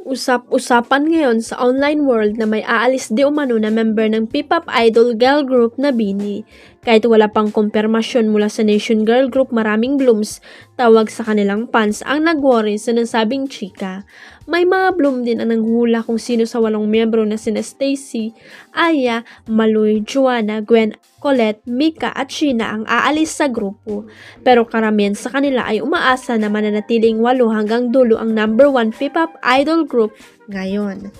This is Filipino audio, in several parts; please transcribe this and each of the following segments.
Usap-usapan ngayon sa online world na may aalis di umano na member ng P-pop idol girl group na BINI. Kahit wala pang kumpirmasyon mula sa Nation Girl Group Maraming Blooms, tawag sa kanilang fans ang nag-worry sa nasabing chika. May mga Bloom din ang nanghula kung sino sa 8 miyembro na sina Stacy, Aya, Maloy, Joanna, Gwen, Colette, Mika at Sheena ang aalis sa grupo. Pero karamihan sa kanila ay umaasa na mananatiling 8 hanggang dulo ang number 1 P-pop idol group ngayon.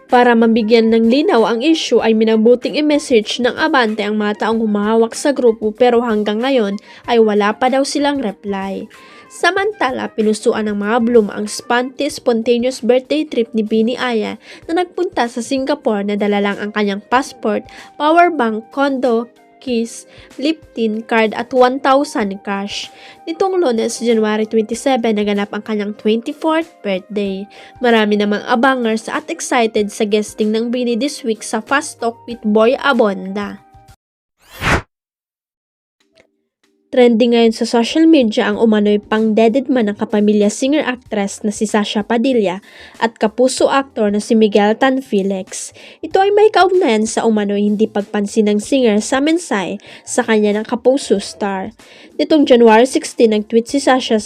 Para mabigyan ng linaw ang issue ay minabuting i-message ng Abante ang mga taong humahawak sa grupo pero hanggang ngayon ay wala pa daw silang reply. Samantala, pinusuan ng mga Bloom ang spontaneous birthday trip ni BINI Aya na nagpunta sa Singapore na dala lang ang kanyang passport, power bank, condo, keys, lip tint, card at 1,000 cash. Nitong Lunes, January 27, naganap ang kanyang 24th birthday. Marami namang abangers at excited sa guesting ng BINI this week sa Fast Talk with Boy Abonda. Trending ngayon sa social media ang umano'y pang-dededman ng kapamilya singer-actress na si Sasha Padilla at kapuso actor na si Miguel Tan Felix. Ito ay may kaugnayan sa umano'y hindi pagpansin ng singer sa mensahe sa kanya ng kapuso star. Nitong January 16, nag-tweet si Sasha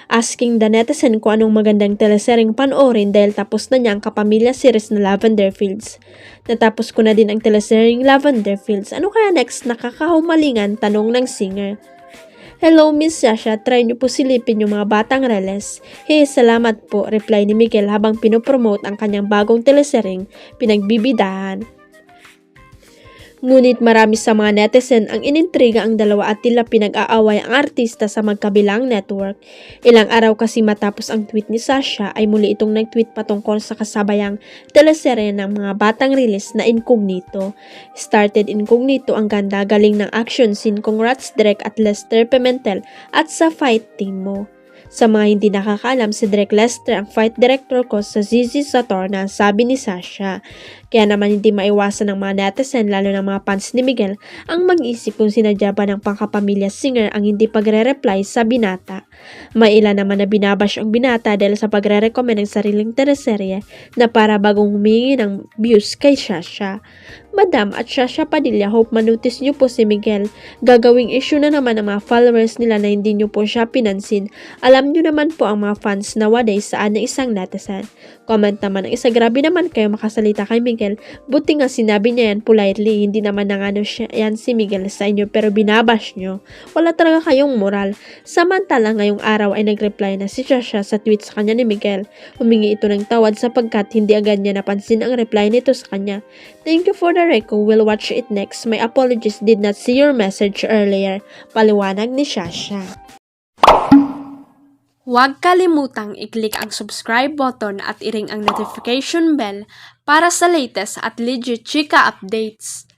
asking the netizen kung anong magandang teleseryeng panoorin dahil tapos na niya ang kapamilya series na Lavender Fields. Natapos ko na din ang teleseryeng Lavender Fields. Ano kaya next nakakahumalingan? Tanong ng singer. Hello Miss Sasha, try niyo po silipin yung mga batang reles. Hey, salamat po, reply ni Miguel habang pinopromote ang kanyang bagong teleseryeng Pinagbibidahan. Ngunit marami sa mga netizen ang inintriga ang dalawa at tila pinag-aaway ang artista sa magkabilang network. Ilang araw kasi matapos ang tweet ni Sasha ay muli itong nag-tweet patungkol sa kasabayang teleserye ng mga batang release na Incognito. Started Incognito ang ganda galing ng action scene congrats Direk at Lester Pimentel at sa fight team mo. Sa mga hindi nakakaalam, si Direk Lester ang fight director ko sa ZZ Saturna, sabi ni Sasha. Kaya naman hindi maiwasan ng mga netizen lalo ng mga fans ni Miguel ang mag-isip kung sinadya ba ng pangkapamilya singer ang hindi pagre-reply sa binata. May ilan naman na binabash ang binata dahil sa pagre-recommend ng sariling teleserye na para bagong humingi ng views kay Sasha. Madam at Sasha Padilla, hope manotice niyo po si Miguel. Gagawing issue na naman ang mga followers nila na hindi niyo po siya pinansin. Alam niyo naman po ang mga fans nowadays saan ng isang netizen. Comment naman ang isa, grabe naman kayo makasalita kay Miguel. Buti nga sinabi niya yan politely, hindi naman nangano siya yan si Miguel sa inyo pero binabash niyo. Wala talaga kayong moral. Samantala ngayong araw ay nagreply na si Sasha sa tweet sa kanya ni Miguel. Humingi ito ng tawad sapagkat hindi agad niya napansin ang reply nito sa kanya. Thank you for the reco, we'll watch it next. My apologies, did not see your message earlier. Paliwanag ni Sasha. Huwag kalimutang i-click ang subscribe button at i-ring ang notification bell para sa latest at legit chika updates.